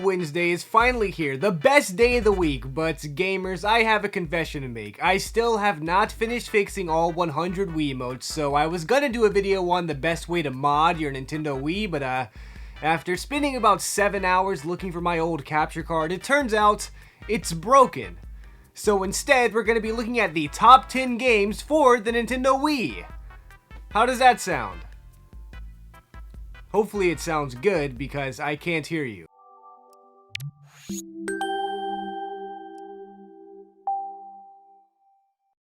Wednesday is finally here, the best day of the week, but gamers, I have a confession to make. I still have not finished fixing all 100 Wii emotes, so I was gonna do a video on the best way to mod your Nintendo Wii, but after spending about 7 hours looking for my old capture card, it turns out it's broken. So instead, we're gonna be looking at the top 10 games for the Nintendo Wii. How does that sound? Hopefully it sounds good because I can't hear you.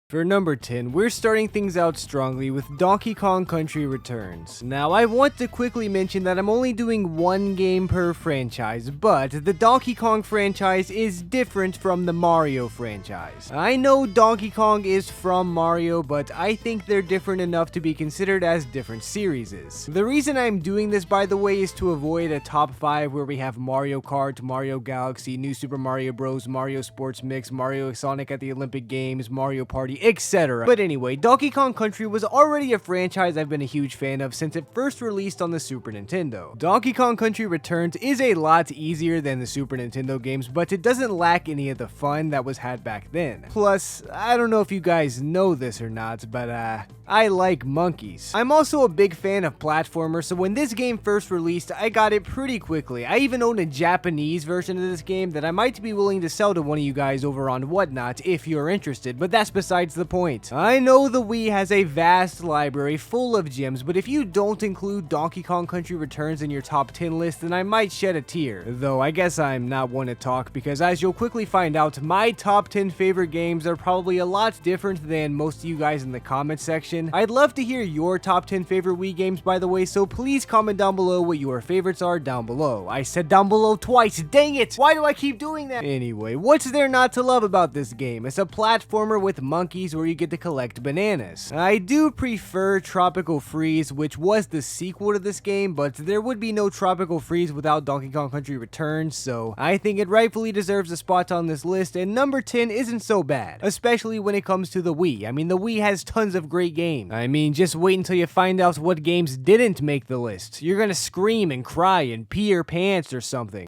For number 10, we're starting things out strongly with Donkey Kong Country Returns. Now, I want to quickly mention that I'm only doing one game per franchise, but the Donkey Kong franchise is different from the Mario franchise. I know Donkey Kong is from Mario, but I think they're different enough to be considered as different series. The reason I'm doing this, by the way, is to avoid a top 5 where we have Mario Kart, Mario Galaxy, New Super Mario Bros., Mario Sports Mix, Mario Sonic at the Olympic Games, Mario Party, etc. But anyway, Donkey Kong Country was already a franchise I've been a huge fan of since it first released on the Super Nintendo. Donkey Kong Country Returns is a lot easier than the Super Nintendo games, but it doesn't lack any of the fun that was had back then. Plus, I don't know if you guys know this or not, but I like monkeys. I'm also a big fan of platformers, so when this game first released, I got it pretty quickly. I even own a Japanese version of this game that I might be willing to sell to one of you guys over on Whatnot if you're interested, but that's besides the point. I know the Wii has a vast library full of gems, but if you don't include Donkey Kong Country Returns in your top 10 list, then I might shed a tear. Though I guess I'm not one to talk, because as you'll quickly find out, my top 10 favorite games are probably a lot different than most of you guys in the comment section. I'd love to hear your top 10 favorite Wii games, by the way, so please comment down below what your favorites are down below. I said down below twice, dang it! Why do I keep doing that? Anyway, what's there not to love about this game? It's a platformer with monkeys where you get to collect bananas. I do prefer Tropical Freeze, which was the sequel to this game, but there would be no Tropical Freeze without Donkey Kong Country Returns, so I think it rightfully deserves a spot on this list, and number 10 isn't so bad, especially when it comes to the Wii. I mean, the Wii has tons of great games. I mean, just wait until you find out what games didn't make the list. You're gonna scream and cry and pee your pants or something.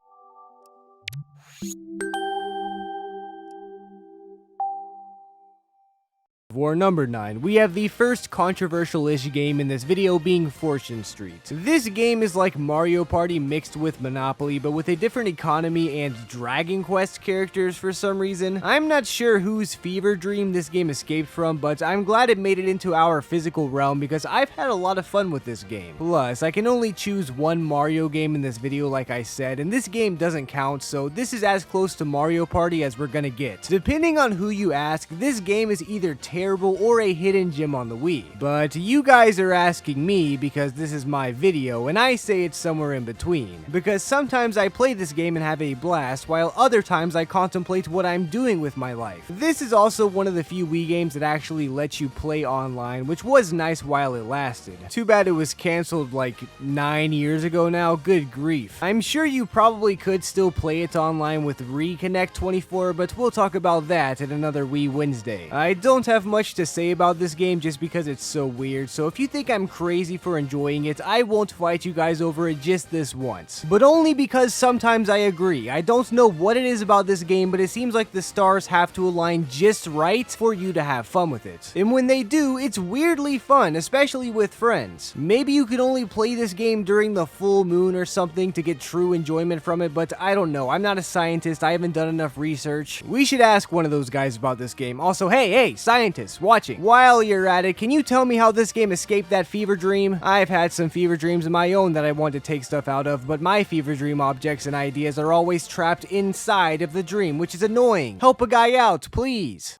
For number 9, we have the first controversial-ish game in this video being Fortune Street. This game is like Mario Party mixed with Monopoly, but with a different economy and Dragon Quest characters for some reason. I'm not sure whose fever dream this game escaped from, but I'm glad it made it into our physical realm because I've had a lot of fun with this game. Plus, I can only choose one Mario game in this video like I said, and this game doesn't count, so this is as close to Mario Party as we're gonna get. Depending on who you ask, this game is either terrible or a hidden gem on the Wii. But you guys are asking me because this is my video, and I say it's somewhere in between. Because sometimes I play this game and have a blast, while other times I contemplate what I'm doing with my life. This is also one of the few Wii games that actually lets you play online, which was nice while it lasted. Too bad it was canceled like 9 years ago now, good grief. I'm sure you probably could still play it online with Reconnect 24, but we'll talk about that at another Wii Wednesday. I don't have much to say about this game just because it's so weird, so if you think I'm crazy for enjoying it, I won't fight you guys over it just this once. But only because sometimes I agree. I don't know what it is about this game, but it seems like the stars have to align just right for you to have fun with it. And when they do, it's weirdly fun, especially with friends. Maybe you can only play this game during the full moon or something to get true enjoyment from it, but I don't know. I'm not a scientist. I haven't done enough research. We should ask one of those guys about this game. Also, hey, scientists watching. While you're at it, can you tell me how this game escaped that fever dream? I've had some fever dreams of my own that I want to take stuff out of, but my fever dream objects and ideas are always trapped inside of the dream, which is annoying. Help a guy out, please.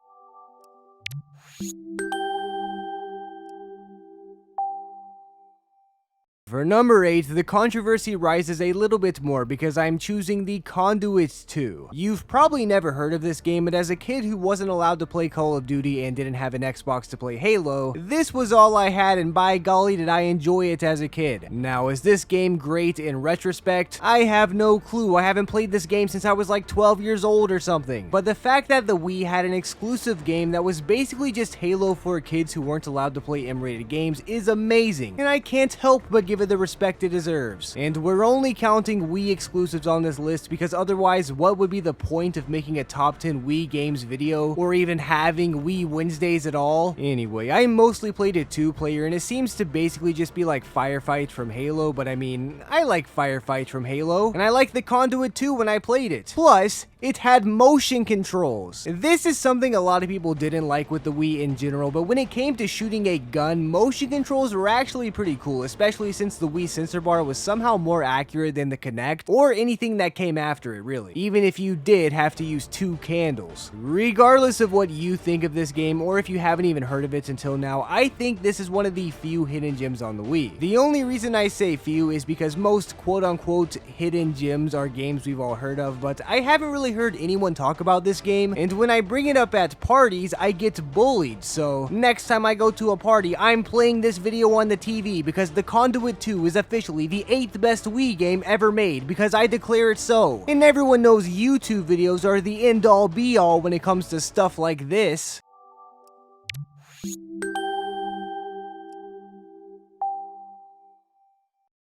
For number 8, the controversy rises a little bit more because I'm choosing the Conduit 2. You've probably never heard of this game, but as a kid who wasn't allowed to play Call of Duty and didn't have an Xbox to play Halo, this was all I had, and by golly did I enjoy it as a kid. Now, is this game great in retrospect? I have no clue. I haven't played this game since I was like 12 years old or something. But the fact that the Wii had an exclusive game that was basically just Halo for kids who weren't allowed to play M-rated games is amazing, and I can't help but give give it the respect it deserves. And we're only counting Wii exclusives on this list because otherwise, what would be the point of making a top 10 Wii games video or even having Wii Wednesdays at all? Anyway, I mostly played a 2-player and it seems to basically just be like Firefight from Halo, but I mean, I like Firefight from Halo, and I like the Conduit too when I played it. Plus, it had motion controls. This is something a lot of people didn't like with the Wii in general, but when it came to shooting a gun, motion controls were actually pretty cool, especially since the Wii sensor bar was somehow more accurate than the Kinect, or anything that came after it really, even if you did have to use 2 candles. Regardless of what you think of this game, or if you haven't even heard of it until now, I think this is one of the few hidden gems on the Wii. The only reason I say few is because most quote-unquote hidden gems are games we've all heard of, but I haven't really heard anyone talk about this game, and when I bring it up at parties, I get bullied, so next time I go to a party, I'm playing this video on the TV because the Conduit 2 is officially the 8th best Wii game ever made because I declare it so. And everyone knows YouTube videos are the end-all be-all when it comes to stuff like this.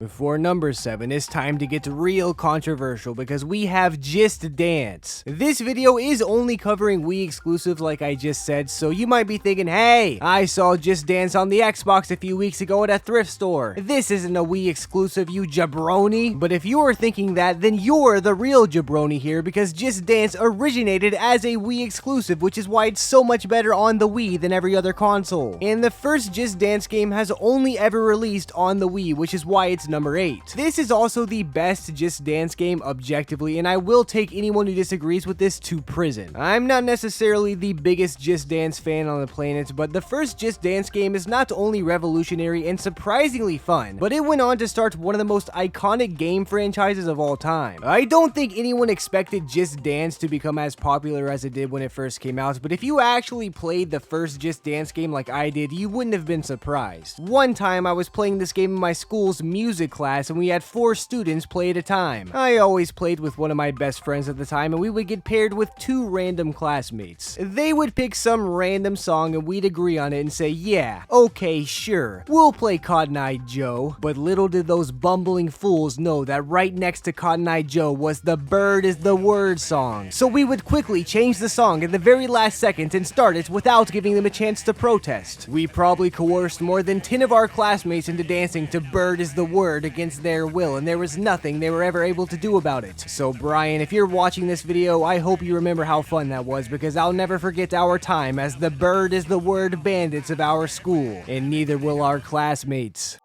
For number 7, it's time to get real controversial because we have Just Dance. This video is only covering Wii exclusives like I just said, so you might be thinking, hey, I saw Just Dance on the Xbox a few weeks ago at a thrift store. This isn't a Wii exclusive, you jabroni. But if you're thinking that, then you're the real jabroni here because Just Dance originated as a Wii exclusive, which is why it's so much better on the Wii than every other console. And the first Just Dance game has only ever released on the Wii, which is why it's number 8. This is also the best Just Dance game objectively, and I will take anyone who disagrees with this to prison. I'm not necessarily the biggest Just Dance fan on the planet, but the first Just Dance game is not only revolutionary and surprisingly fun, but it went on to start one of the most iconic game franchises of all time. I don't think anyone expected Just Dance to become as popular as it did when it first came out, but if you actually played the first Just Dance game like I did, you wouldn't have been surprised. One time I was playing this game in my school's music class and we had 4 students play at a time. I always played with one of my best friends at the time and we would get paired with 2 random classmates. They would pick some random song and we'd agree on it and say, yeah, okay, sure, we'll play Cotton Eye Joe. But little did those bumbling fools know that right next to Cotton Eye Joe was the Bird is the Word song. So we would quickly change the song at the very last second and start it without giving them a chance to protest. We probably coerced more than 10 of our classmates into dancing to Bird is the Word against their will, and there was nothing they were ever able to do about it. So Brian, if you're watching this video, I hope you remember how fun that was because I'll never forget our time as the Bird is the Word bandits of our school, and neither will our classmates.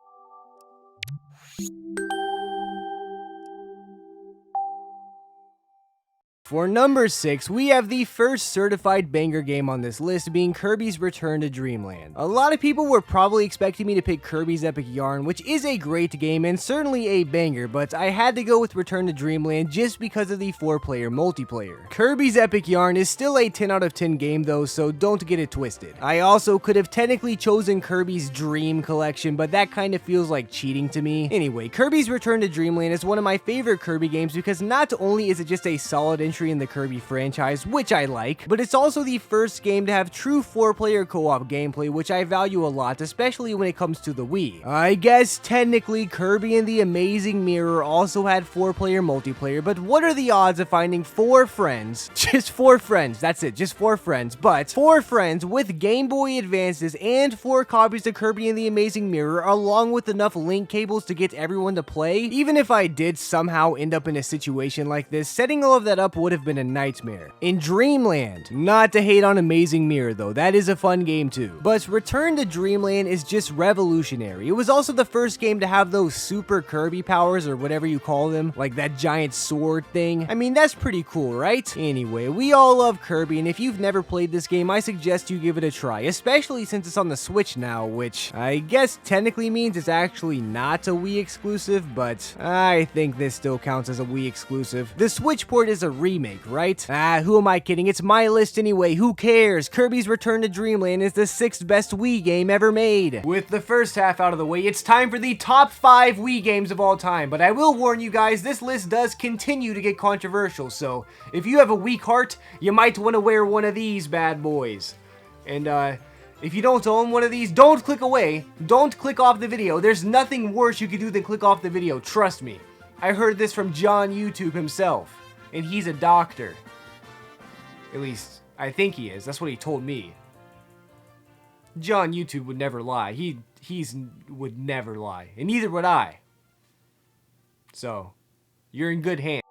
For number 6, we have the first certified banger game on this list being Kirby's Return to Dreamland. A lot of people were probably expecting me to pick Kirby's Epic Yarn, which is a great game and certainly a banger, but I had to go with Return to Dreamland just because of the 4-player multiplayer. Kirby's Epic Yarn is still a 10 out of 10 game though, so don't get it twisted. I also could have technically chosen Kirby's Dream Collection, but that kind of feels like cheating to me. Anyway, Kirby's Return to Dreamland is one of my favorite Kirby games because not only is it just a solid entry in the Kirby franchise, which I like, but it's also the first game to have true 4-player co-op gameplay, which I value a lot, especially when it comes to the Wii. I guess technically Kirby and the Amazing Mirror also had 4-player multiplayer, but what are the odds of finding 4 friends, just 4 friends, that's it, just 4 friends, but 4 friends with Game Boy Advances and 4 copies of Kirby and the Amazing Mirror, along with enough link cables to get everyone to play? Even if I did somehow end up in a situation like this, setting all of that up would have been a nightmare. In Dreamland, not to hate on Amazing Mirror though, that is a fun game too, but Return to Dreamland is just revolutionary. It was also the first game to have those super Kirby powers or whatever you call them, like that giant sword thing. I mean, that's pretty cool, right? Anyway, we all love Kirby, and if you've never played this game, I suggest you give it a try, especially since it's on the Switch now, which I guess technically means it's actually not a Wii exclusive, but I think this still counts as a Wii exclusive. The Switch port is a remake, right? Who am I kidding? It's my list anyway, who cares? Kirby's Return to Dreamland is the 6th best Wii game ever made. With the first half out of the way, it's time for the top 5 Wii games of all time, but I will warn you guys, this list does continue to get controversial, so if you have a weak heart, you might want to wear one of these bad boys. And If you don't own one of these, don't click away. Don't click off the video. There's nothing worse you could do than click off the video. Trust me. I heard this from John YouTube himself. And he's a doctor. At least, I think he is. That's what he told me. John YouTube would never lie. He would never lie. And neither would I. So, you're in good hands.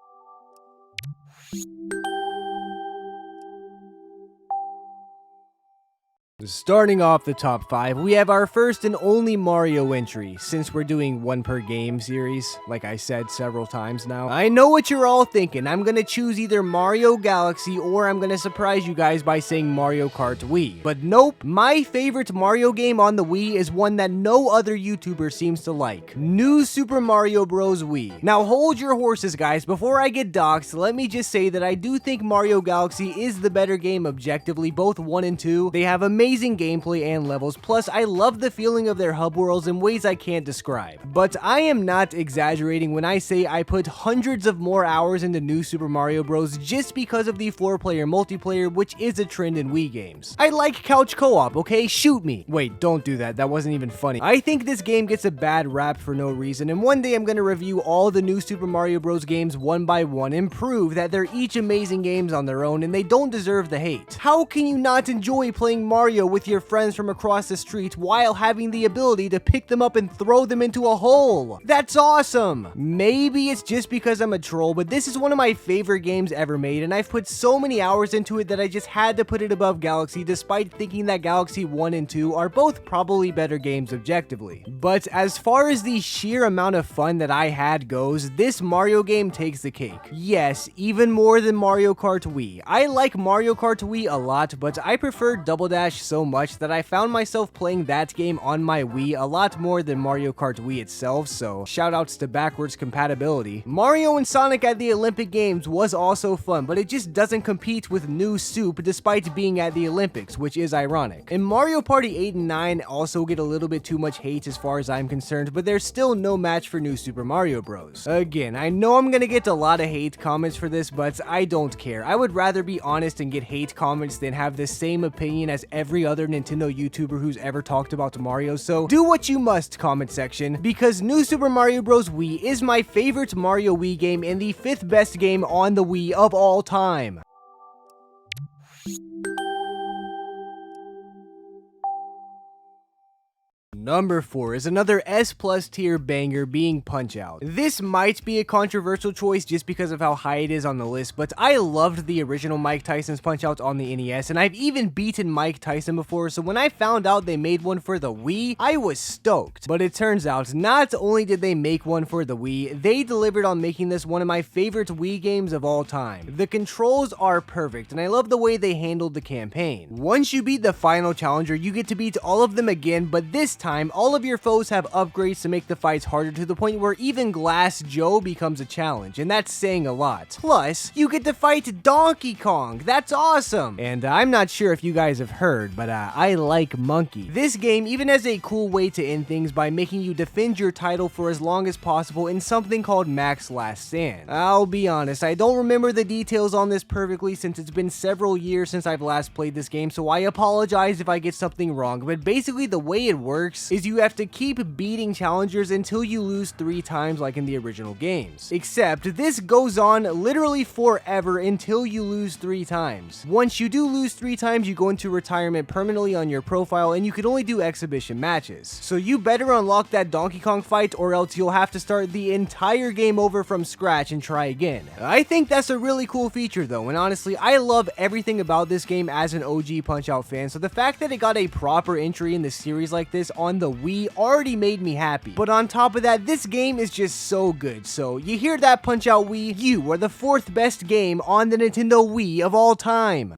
Starting off the top 5, we have our first and only Mario entry, since we're doing one per game series, like I said several times now. I know what you're all thinking. I'm gonna choose either Mario Galaxy or I'm gonna surprise you guys by saying Mario Kart Wii. But nope, my favorite Mario game on the Wii is one that no other YouTuber seems to like. New Super Mario Bros. Wii. Now hold your horses, guys. Before I get doxxed, let me just say that I do think Mario Galaxy is the better game objectively, both 1 and 2. They have amazing gameplay and levels, plus I love the feeling of their hub worlds in ways I can't describe. But I am not exaggerating when I say I put hundreds of more hours into New Super Mario Bros. Just because of the 4-player multiplayer, which is a trend in Wii games. I like couch co-op, okay? Shoot me. Wait, don't do that. That wasn't even funny. I think this game gets a bad rap for no reason, and one day I'm gonna review all the New Super Mario Bros. Games one by one and prove that they're each amazing games on their own and they don't deserve the hate. How can you not enjoy playing Mario with your friends from across the street while having the ability to pick them up and throw them into a hole? That's awesome! Maybe it's just because I'm a troll, but this is one of my favorite games ever made, and I've put so many hours into it that I just had to put it above Galaxy, despite thinking that Galaxy 1 and 2 are both probably better games objectively. But as far as the sheer amount of fun that I had goes, this Mario game takes the cake. Yes, even more than Mario Kart Wii. I like Mario Kart Wii a lot, but I prefer Double Dash so much that I found myself playing that game on my Wii a lot more than Mario Kart Wii itself, so shoutouts to backwards compatibility. Mario and Sonic at the Olympic Games was also fun, but it just doesn't compete with New Soup despite being at the Olympics, which is ironic. And Mario Party 8 and 9 also get a little bit too much hate as far as I'm concerned, but there's still no match for New Super Mario Bros. Again, I know I'm gonna get a lot of hate comments for this, but I don't care. I would rather be honest and get hate comments than have the same opinion as every other Nintendo YouTuber who's ever talked about Mario, so do what you must, comment section, because New Super Mario Bros. Wii is my favorite Mario Wii game and the 5th best game on the Wii of all time. Number 4 is another S+ tier banger, being Punch-Out. This might be a controversial choice just because of how high it is on the list, but I loved the original Mike Tyson's Punch-Out on the NES, and I've even beaten Mike Tyson before, so when I found out they made one for the Wii, I was stoked. But it turns out, not only did they make one for the Wii, they delivered on making this one of my favorite Wii games of all time. The controls are perfect, and I love the way they handled the campaign. Once you beat the final challenger, you get to beat all of them again, but this time, all of your foes have upgrades to make the fights harder, to the point where even Glass Joe becomes a challenge, and that's saying a lot. Plus, you get to fight Donkey Kong. That's awesome! And I'm not sure if you guys have heard, but I like Monkey. This game even has a cool way to end things by making you defend your title for as long as possible in something called Max Last Stand. I'll be honest, I don't remember the details on this perfectly since it's been several years since I've last played this game, so I apologize if I get something wrong, but basically the way it works is you have to keep beating challengers until you lose 3 times like in the original games. Except this goes on literally forever until you lose 3 times. Once you do lose 3 times, you go into retirement permanently on your profile, and you can only do exhibition matches. So you better unlock that Donkey Kong fight, or else you'll have to start the entire game over from scratch and try again. I think that's a really cool feature though, and honestly, I love everything about this game as an OG Punch-Out fan, so the fact that it got a proper entry in the series like this on the Wii already made me happy. But on top of that, this game is just so good. So you hear that, Punch-Out Wii? You are the 4th best game on the Nintendo Wii of all time.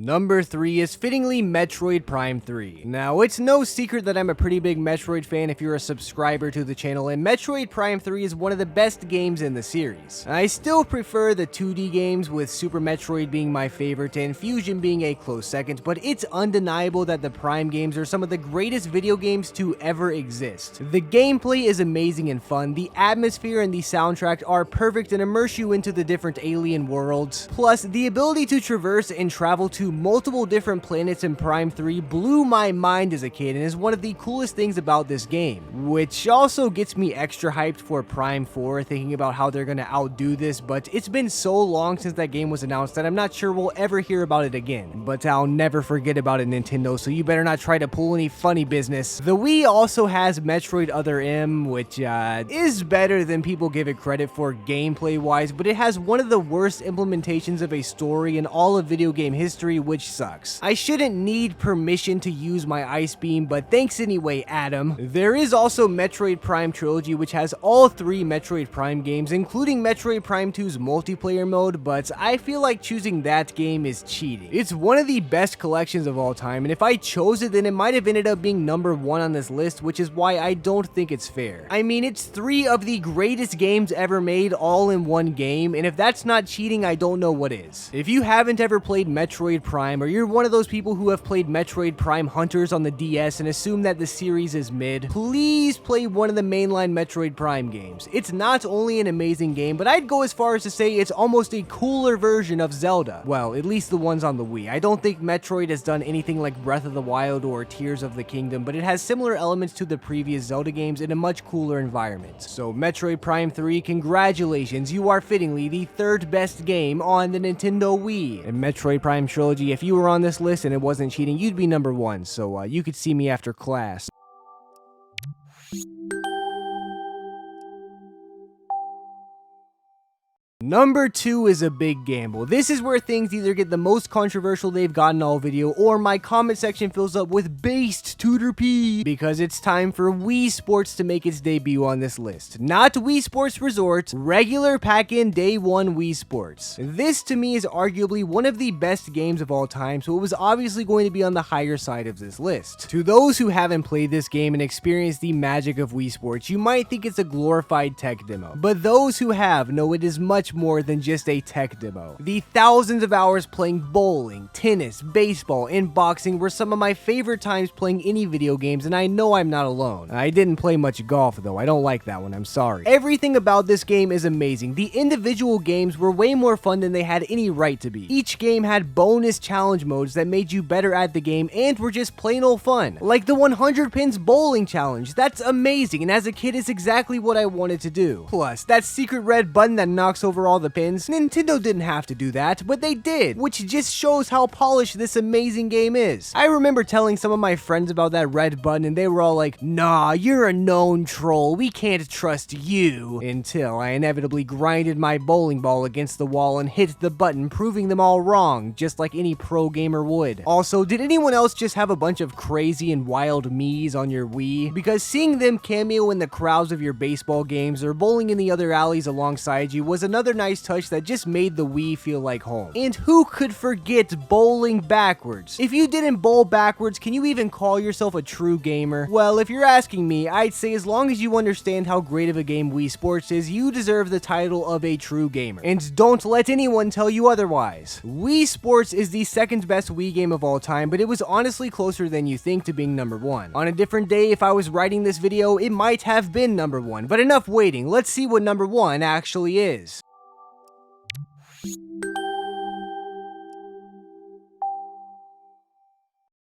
Number 3 is fittingly Metroid Prime 3. Now, it's no secret that I'm a pretty big Metroid fan if you're a subscriber to the channel, and Metroid Prime 3 is one of the best games in the series. I still prefer the 2D games, with Super Metroid being my favorite and Fusion being a close second, but it's undeniable that the Prime games are some of the greatest video games to ever exist. The gameplay is amazing and fun, the atmosphere and the soundtrack are perfect and immerse you into the different alien worlds. Plus, the ability to traverse and travel to multiple different planets in Prime 3 blew my mind as a kid and is one of the coolest things about this game, which also gets me extra hyped for Prime 4, thinking about how they're gonna outdo this, but it's been so long since that game was announced that I'm not sure we'll ever hear about it again. But I'll never forget about it, Nintendo, so you better not try to pull any funny business. The Wii also has Metroid Other M, which is better than people give it credit for gameplay wise, but it has one of the worst implementations of a story in all of video game history, which sucks. I shouldn't need permission to use my Ice Beam, but thanks anyway, Adam. There is also Metroid Prime Trilogy, which has all 3 Metroid Prime games, including Metroid Prime 2's multiplayer mode, but I feel like choosing that game is cheating. It's one of the best collections of all time, and if I chose it, then it might have ended up being number 1 on this list, which is why I don't think it's fair. I mean, it's 3 of the greatest games ever made all in one game, and if that's not cheating, I don't know what is. If you haven't ever played Metroid Prime, or you're one of those people who have played Metroid Prime Hunters on the DS and assume that the series is mid, please play one of the mainline Metroid Prime games. It's not only an amazing game, but I'd go as far as to say it's almost a cooler version of Zelda. Well, at least the ones on the Wii. I don't think Metroid has done anything like Breath of the Wild or Tears of the Kingdom, but it has similar elements to the previous Zelda games in a much cooler environment. So Metroid Prime 3, congratulations, you are fittingly the 3rd best game on the Nintendo Wii. And Metroid Prime Trilogy, if you were on this list and it wasn't cheating, you'd be number 1, so you could see me after class. Number 2 is a big gamble. This is where things either get the most controversial they've gotten all video, or my comment section fills up with based Tooterp, because it's time for Wii Sports to make its debut on this list. Not Wii Sports Resort, regular pack-in day 1 Wii Sports. This to me is arguably one of the best games of all time, so it was obviously going to be on the higher side of this list. To those who haven't played this game and experienced the magic of Wii Sports, you might think it's a glorified tech demo, but those who have know it is much more than just a tech demo. The thousands of hours playing bowling, tennis, baseball, and boxing were some of my favorite times playing any video games, and I know I'm not alone. I didn't play much golf though, I don't like that one, I'm sorry. Everything about this game is amazing. The individual games were way more fun than they had any right to be. Each game had bonus challenge modes that made you better at the game and were just plain old fun. Like the 100 pins bowling challenge, that's amazing, and as a kid it's exactly what I wanted to do. Plus, that secret red button that knocks over all the pins, Nintendo didn't have to do that, but they did, which just shows how polished this amazing game is. I remember telling some of my friends about that red button and they were all like, nah, you're a known troll, we can't trust you, until I inevitably grinded my bowling ball against the wall and hit the button, proving them all wrong, just like any pro gamer would. Also, did anyone else just have a bunch of crazy and wild Miis on your Wii? Because seeing them cameo in the crowds of your baseball games or bowling in the other alleys alongside you was another nice touch that just made the Wii feel like home. And who could forget bowling backwards? If you didn't bowl backwards, can you even call yourself a true gamer? Well, if you're asking me, I'd say as long as you understand how great of a game Wii Sports is, you deserve the title of a true gamer. And don't let anyone tell you otherwise. Wii Sports is the 2nd best Wii game of all time, but it was honestly closer than you think to being number 1. On a different day, if I was writing this video, it might have been number 1, but enough waiting, let's see what number 1 actually is.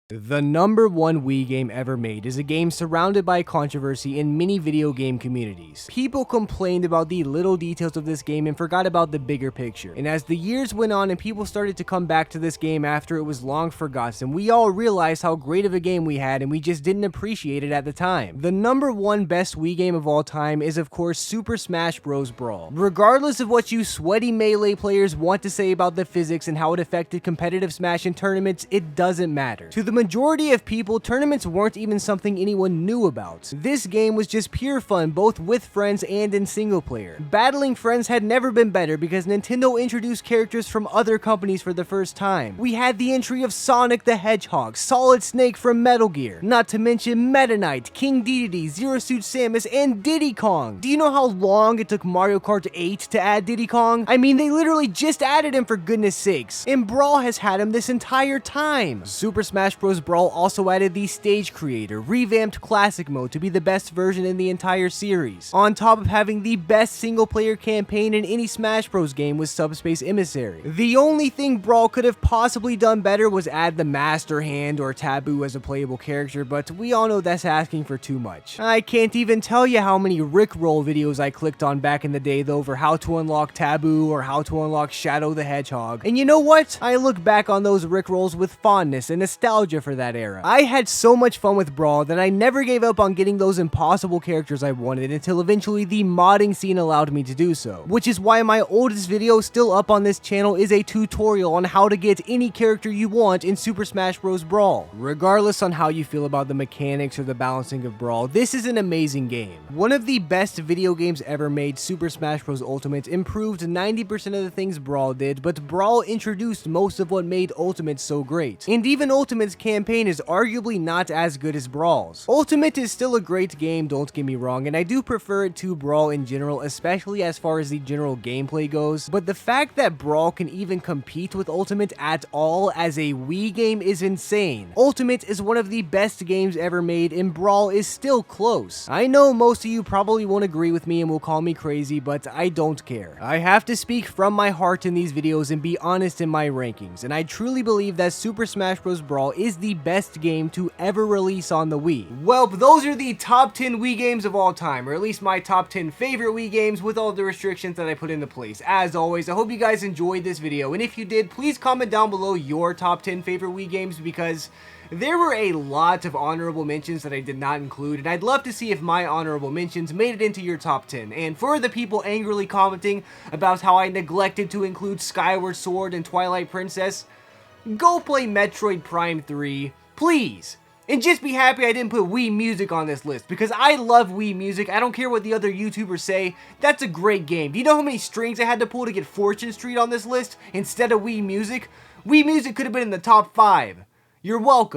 The number 1 Wii game ever made is a game surrounded by controversy in many video game communities. People complained about the little details of this game and forgot about the bigger picture. And as the years went on and people started to come back to this game after it was long forgotten, we all realized how great of a game we had and we just didn't appreciate it at the time. The number 1 best Wii game of all time is of course Super Smash Bros. Brawl. Regardless of what you sweaty Melee players want to say about the physics and how it affected competitive Smash in tournaments, it doesn't matter. To the majority of people, tournaments weren't even something anyone knew about. This game was just pure fun, both with friends and in single player. Battling friends had never been better because Nintendo introduced characters from other companies for the first time. We had the entry of Sonic the Hedgehog, Solid Snake from Metal Gear, not to mention Meta Knight, King Dedede, Zero Suit Samus, and Diddy Kong. Do you know how long it took Mario Kart 8 to add Diddy Kong? I mean, they literally just added him for goodness sakes, and Brawl has had him this entire time. Super Smash Bros. Brawl also added the Stage Creator, revamped Classic Mode to be the best version in the entire series, on top of having the best single-player campaign in any Smash Bros. Game with Subspace Emissary. The only thing Brawl could have possibly done better was add the Master Hand or Taboo as a playable character, but we all know that's asking for too much. I can't even tell you how many Rickroll videos I clicked on back in the day though for how to unlock Taboo or how to unlock Shadow the Hedgehog. And you know what? I look back on those Rickrolls with fondness and nostalgia for that era. I had so much fun with Brawl that I never gave up on getting those impossible characters I wanted until eventually the modding scene allowed me to do so. Which is why my oldest video still up on this channel is a tutorial on how to get any character you want in Super Smash Bros. Brawl. Regardless on how you feel about the mechanics or the balancing of Brawl, this is an amazing game. One of the best video games ever made, Super Smash Bros. Ultimate improved 90% of the things Brawl did, but Brawl introduced most of what made Ultimate so great. And even Ultimate's campaign is arguably not as good as Brawl's. Ultimate is still a great game, don't get me wrong, and I do prefer it to Brawl in general, especially as far as the general gameplay goes, but the fact that Brawl can even compete with Ultimate at all as a Wii game is insane. Ultimate is one of the best games ever made, and Brawl is still close. I know most of you probably won't agree with me and will call me crazy, but I don't care. I have to speak from my heart in these videos and be honest in my rankings, and I truly believe that Super Smash Bros. Brawl is the best game to ever release on the Wii. Well, those are the top 10 Wii games of all time, or at least my top 10 favorite Wii games with all the restrictions that I put into place. As always, I hope you guys enjoyed this video, and if you did, please comment down below your top 10 favorite Wii games, because there were a lot of honorable mentions that I did not include, and I'd love to see if my honorable mentions made it into your top 10. And for the people angrily commenting about how I neglected to include Skyward Sword and Twilight Princess, go play Metroid Prime 3, please. And just be happy I didn't put Wii Music on this list, because I love Wii Music. I don't care what the other YouTubers say. That's a great game. Do you know how many strings I had to pull to get Fortune Street on this list instead of Wii Music? Wii Music could have been in the top 5. You're welcome.